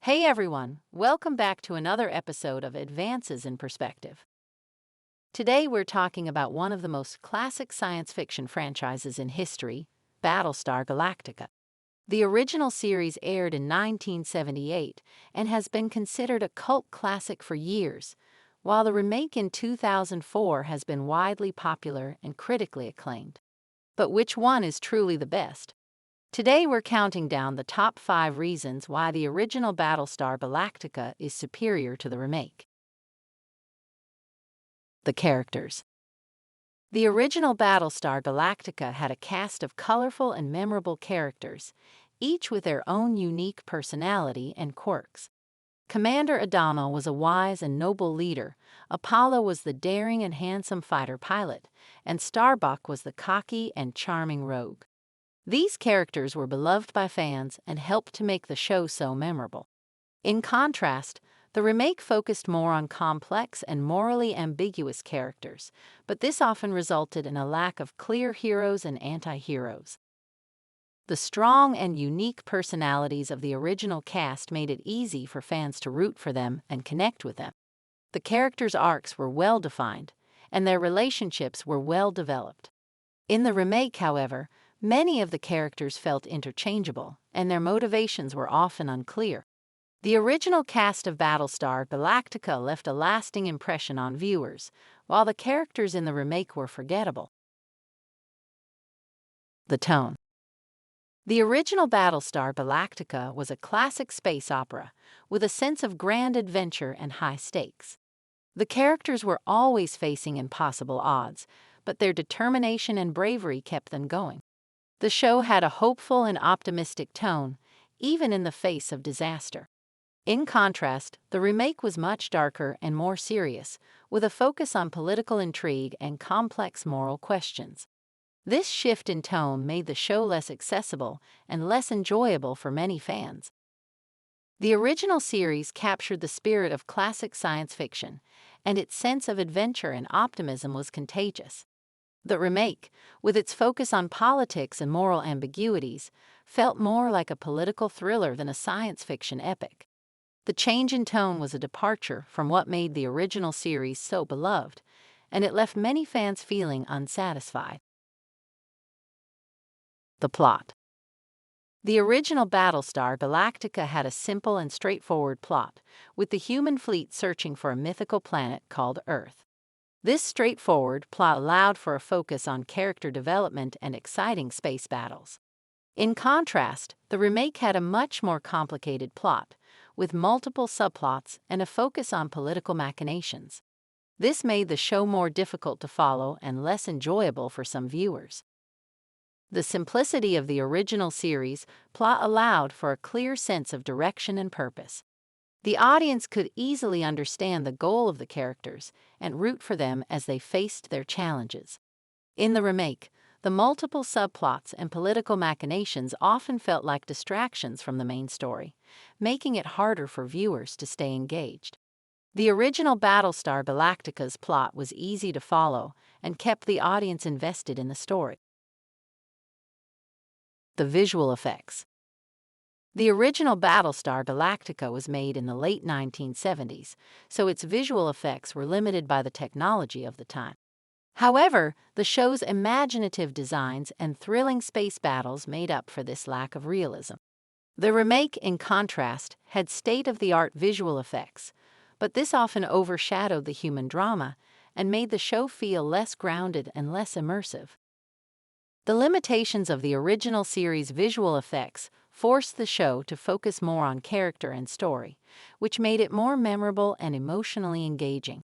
Hey everyone, welcome back to another episode of Advances in Perspective. Today we're talking about one of the most classic science fiction franchises in history, Battlestar Galactica. The original series aired in 1978 and has been considered a cult classic for years, while the remake in 2004 has been widely popular and critically acclaimed. But which one is truly the best? Today we're counting down the top 5 reasons why the original Battlestar Galactica is superior to the remake. The characters. The original Battlestar Galactica had a cast of colorful and memorable characters, each with their own unique personality and quirks. Commander Adama was a wise and noble leader, Apollo was the daring and handsome fighter pilot, and Starbuck was the cocky and charming rogue. These characters were beloved by fans and helped to make the show so memorable. In contrast, the remake focused more on complex and morally ambiguous characters, but this often resulted in a lack of clear heroes and anti-heroes. The strong and unique personalities of the original cast made it easy for fans to root for them and connect with them. The characters' arcs were well defined, and their relationships were well developed. In the remake, however, many of the characters felt interchangeable, and their motivations were often unclear. The original cast of Battlestar Galactica left a lasting impression on viewers, while the characters in the remake were forgettable. The tone. The original Battlestar Galactica was a classic space opera, with a sense of grand adventure and high stakes. The characters were always facing impossible odds, but their determination and bravery kept them going. The show had a hopeful and optimistic tone, even in the face of disaster. In contrast, the remake was much darker and more serious, with a focus on political intrigue and complex moral questions. This shift in tone made the show less accessible and less enjoyable for many fans. The original series captured the spirit of classic science fiction, and its sense of adventure and optimism was contagious. The remake, with its focus on politics and moral ambiguities, felt more like a political thriller than a science fiction epic. The change in tone was a departure from what made the original series so beloved, and it left many fans feeling unsatisfied. The plot. The original Battlestar Galactica had a simple and straightforward plot, with the human fleet searching for a mythical planet called Earth. This straightforward plot allowed for a focus on character development and exciting space battles. In contrast, the remake had a much more complicated plot, with multiple subplots and a focus on political machinations. This made the show more difficult to follow and less enjoyable for some viewers. The simplicity of the original series plot allowed for a clear sense of direction and purpose. The audience could easily understand the goal of the characters and root for them as they faced their challenges. In the remake, the multiple subplots and political machinations often felt like distractions from the main story, making it harder for viewers to stay engaged. The original Battlestar Galactica's plot was easy to follow and kept the audience invested in the story. The visual effects. The original Battlestar Galactica was made in the late 1970s, so its visual effects were limited by the technology of the time. However, the show's imaginative designs and thrilling space battles made up for this lack of realism. The remake, in contrast, had state-of-the-art visual effects, but this often overshadowed the human drama and made the show feel less grounded and less immersive. The limitations of the original series' visual effects forced the show to focus more on character and story, which made it more memorable and emotionally engaging.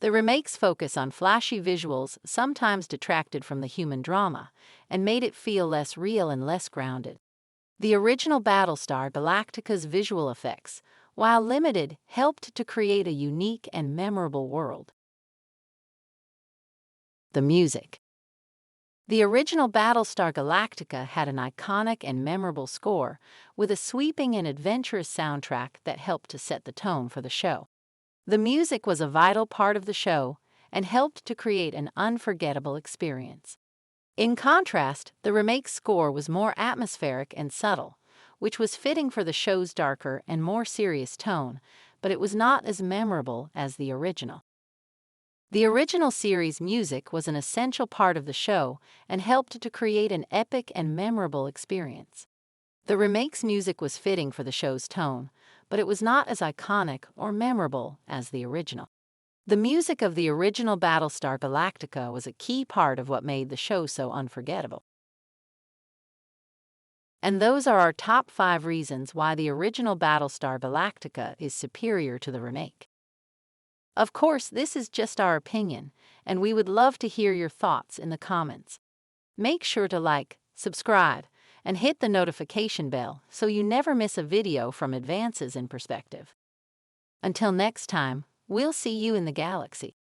The remake's focus on flashy visuals sometimes detracted from the human drama and made it feel less real and less grounded. The original Battlestar Galactica's visual effects, while limited, helped to create a unique and memorable world. The music. The original Battlestar Galactica had an iconic and memorable score, with a sweeping and adventurous soundtrack that helped to set the tone for the show. The music was a vital part of the show and helped to create an unforgettable experience. In contrast, the remake score was more atmospheric and subtle, which was fitting for the show's darker and more serious tone, but it was not as memorable as the original. The original series music was an essential part of the show and helped to create an epic and memorable experience. The remake's music was fitting for the show's tone, but it was not as iconic or memorable as the original. The music of the original Battlestar Galactica was a key part of what made the show so unforgettable. And those are our top 5 reasons why the original Battlestar Galactica is superior to the remake. Of course, this is just our opinion, and we would love to hear your thoughts in the comments. Make sure to like, subscribe, and hit the notification bell so you never miss a video from Advances in Perspective. Until next time, we'll see you in the galaxy.